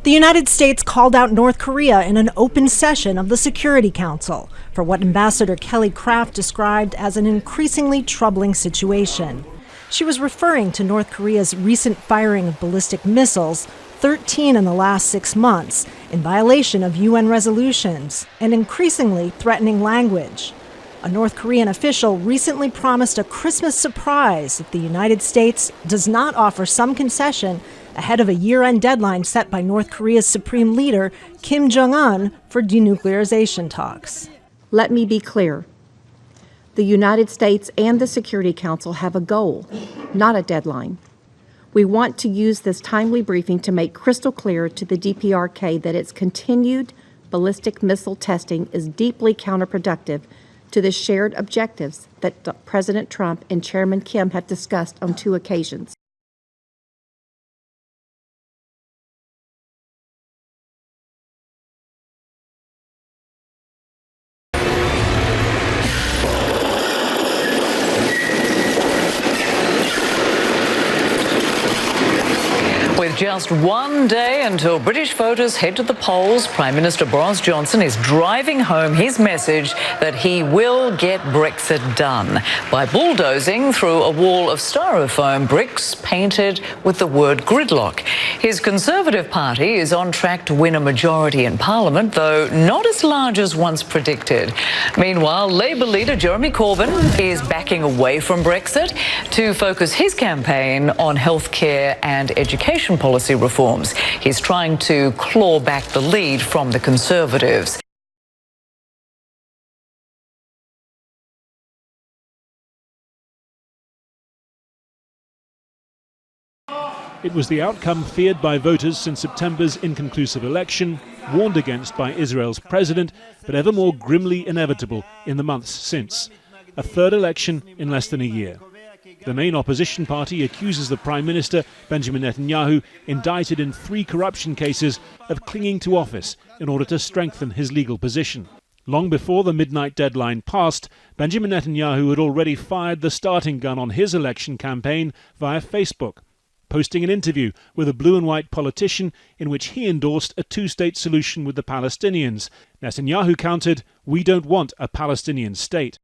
The United States called out North Korea in an open session of the Security Council for what Ambassador Kelly Craft described as an increasingly troubling situation. She was referring to North Korea's recent firing of ballistic missiles, 13 in the last 6 months, in violation of UN resolutions, and increasingly threatening language. A North Korean official recently promised a Christmas surprise if the United States does not offer some concession ahead of a year-end deadline set by North Korea's supreme leader, Kim Jong-un, for denuclearization talks. Let me be clear. The United States and the Security Council have a goal, not a deadline. We want to use this timely briefing to make crystal clear to the DPRK that its continued ballistic missile testing is deeply counterproductive to the shared objectives that President Trump and Chairman Kim have discussed on 2 occasions. With just one day until British voters head to the polls, Prime Minister Boris Johnson is driving home his message that he will get Brexit done by bulldozing through a wall of styrofoam bricks painted with the word gridlock. His Conservative Party is on track to win a majority in Parliament, though not as large as once predicted. Meanwhile, Labour leader Jeremy Corbyn is backing away from Brexit to focus his campaign on healthcare and education policy reforms. He's trying to claw back the lead from the Conservatives. It was the outcome feared by voters since September's inconclusive election, warned against by Israel's president, but ever more grimly inevitable in the months since. A third election in less than a year. The main opposition party accuses the Prime Minister, Benjamin Netanyahu, indicted in 3 corruption cases, of clinging to office in order to strengthen his legal position. Long before the midnight deadline passed, Benjamin Netanyahu had already fired the starting gun on his election campaign via Facebook, posting an interview with a blue and white politician in which he endorsed a 2-state solution with the Palestinians. Netanyahu countered, "We don't want a Palestinian state."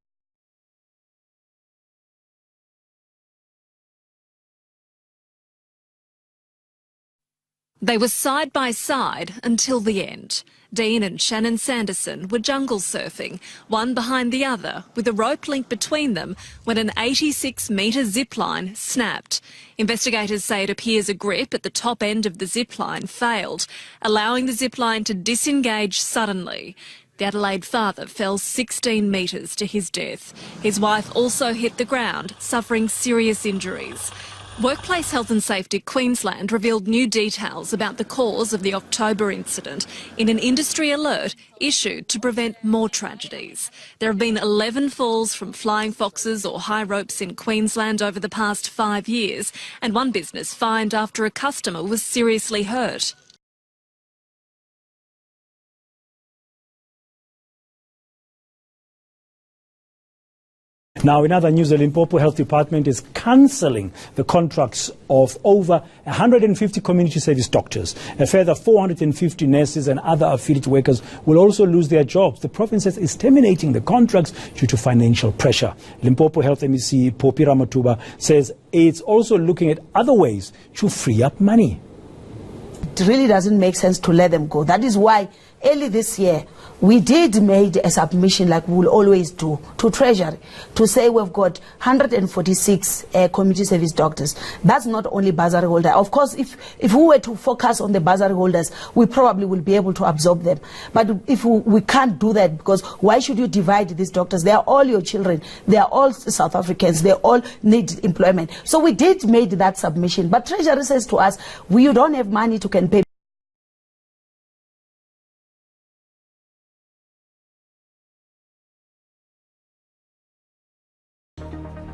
They were side by side until the end. Dean and Shannon Sanderson were jungle surfing, one behind the other, with a rope link between them when an 86-metre zip line snapped. Investigators say it appears a grip at the top end of the zip line failed, allowing the zip line to disengage suddenly. The Adelaide father fell 16 metres to his death. His wife also hit the ground, suffering serious injuries. Workplace Health and Safety Queensland revealed new details about the cause of the October incident in an industry alert issued to prevent more tragedies. There have been 11 falls from flying foxes or high ropes in Queensland over the past 5 years, and one business fined after a customer was seriously hurt. Now, in other news, the Limpopo Health Department is cancelling the contracts of over 150 community service doctors. A further 450 nurses and other affiliate workers will also lose their jobs. The province is terminating the contracts due to financial pressure. Limpopo Health MEC Popi Ramatuba says it's also looking at other ways to free up money. It really doesn't make sense to let them go. That is why early this year we did made a submission, like we will always do, to Treasury to say we've got 146 community service doctors. That's not only bursary holder. Of course, if we were to focus on the bursary holders, we probably will be able to absorb them. But if we can't do that, because why should you divide these doctors? They are all your children. They are all South Africans. They all need employment. So we did made that submission. But Treasury says to us, you don't have money to can pay.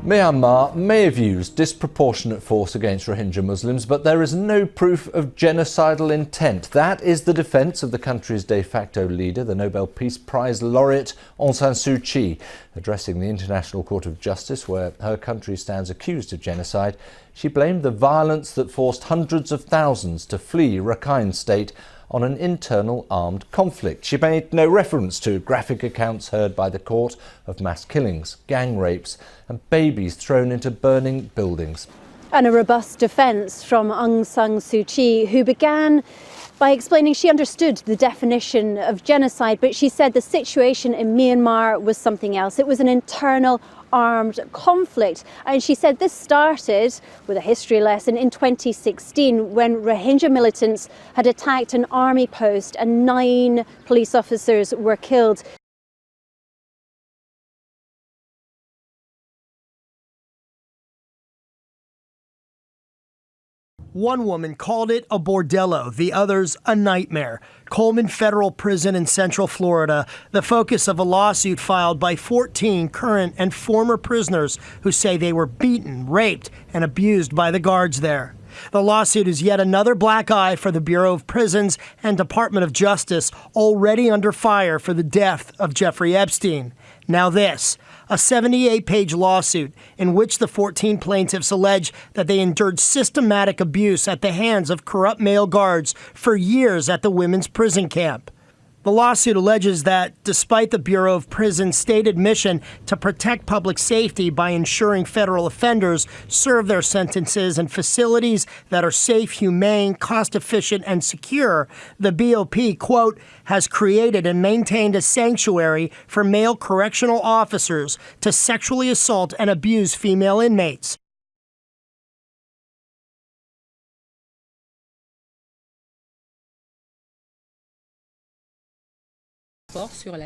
Myanmar may have used disproportionate force against Rohingya Muslims, but there is no proof of genocidal intent. That is the defence of the country's de facto leader, the Nobel Peace Prize laureate Aung San Suu Kyi. Addressing the International Court of Justice, where her country stands accused of genocide, she blamed the violence that forced hundreds of thousands to flee Rakhine State on an internal armed conflict. She made no reference to graphic accounts heard by the court of mass killings, gang rapes and babies thrown into burning buildings. And a robust defence from Aung San Suu Kyi, who began by explaining she understood the definition of genocide, but she said the situation in Myanmar was something else. It was an internal armed conflict. And she said this started with a history lesson in 2016 when Rohingya militants had attacked an army post and 9 police officers were killed. One woman called it a bordello, the others a nightmare. Coleman Federal Prison in Central Florida, the focus of a lawsuit filed by 14 current and former prisoners who say they were beaten, raped, and abused by the guards there. The lawsuit is yet another black eye for the Bureau of Prisons and Department of Justice, already under fire for the death of Jeffrey Epstein. Now this, a 78-page lawsuit in which the 14 plaintiffs allege that they endured systematic abuse at the hands of corrupt male guards for years at the women's prison camp. The lawsuit alleges that, despite the Bureau of Prisons' stated mission to protect public safety by ensuring federal offenders serve their sentences in facilities that are safe, humane, cost-efficient, and secure, the BOP, quote, has created and maintained a sanctuary for male correctional officers to sexually assault and abuse female inmates.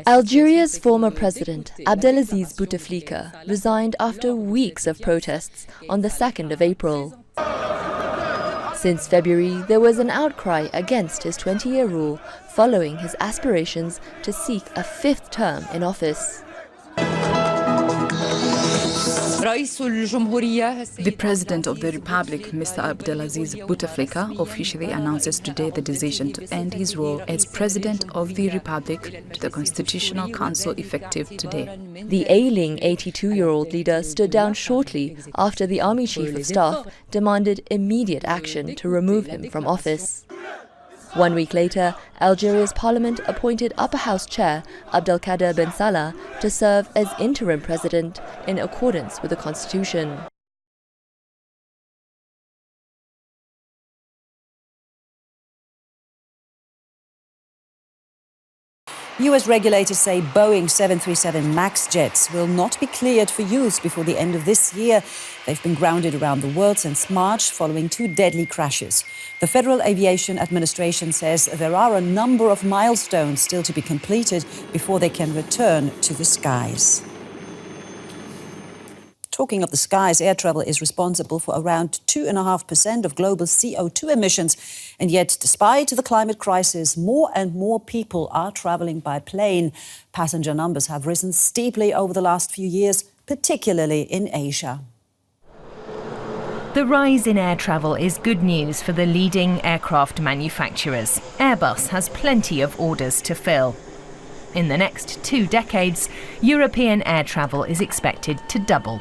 Algeria's former president, Abdelaziz Bouteflika, resigned after weeks of protests on the 2nd of April. Since February, there was an outcry against his 20-year rule following his aspirations to seek a 5th term in office. The President of the Republic, Mr. Abdelaziz Bouteflika, officially announces today the decision to end his role as President of the Republic to the Constitutional Council effective today. The ailing 82-year-old leader stood down shortly after the Army Chief of Staff demanded immediate action to remove him from office. 1 week later, Algeria's parliament appointed Upper House Chair Abdelkader Ben Salah to serve as interim president in accordance with the constitution. US regulators say Boeing 737 MAX jets will not be cleared for use before the end of this year. They've been grounded around the world since March following 2 deadly crashes. The Federal Aviation Administration says there are a number of milestones still to be completed before they can return to the skies. Talking of the skies, air travel is responsible for around 2.5% of global CO2 emissions. And yet, despite the climate crisis, more and more people are travelling by plane. Passenger numbers have risen steeply over the last few years, particularly in Asia. The rise in air travel is good news for the leading aircraft manufacturers. Airbus has plenty of orders to fill. In the next 2 decades, European air travel is expected to double.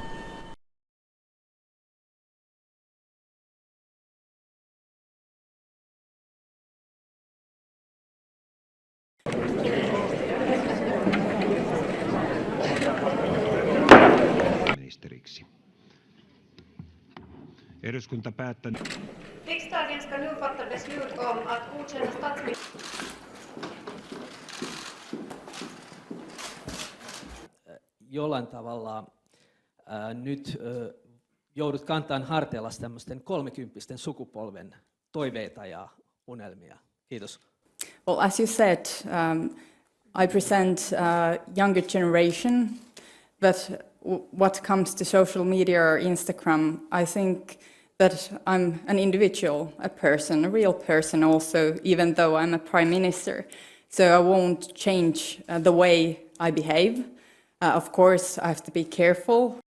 Riksdagen ska nu fatta beslut om att godkänna statsministern. Jollain tavalla nyt joudut kantamaan harteillas tämmöisten 30-kympisten sukupolven toiveita ja unelmia. Kiitos. Well, as you said, I present a younger generation, but what comes to social media or Instagram, I think that I'm an individual, a person, a real person also, even though I'm a prime minister. So I won't change the way I behave. Of course, I have to be careful.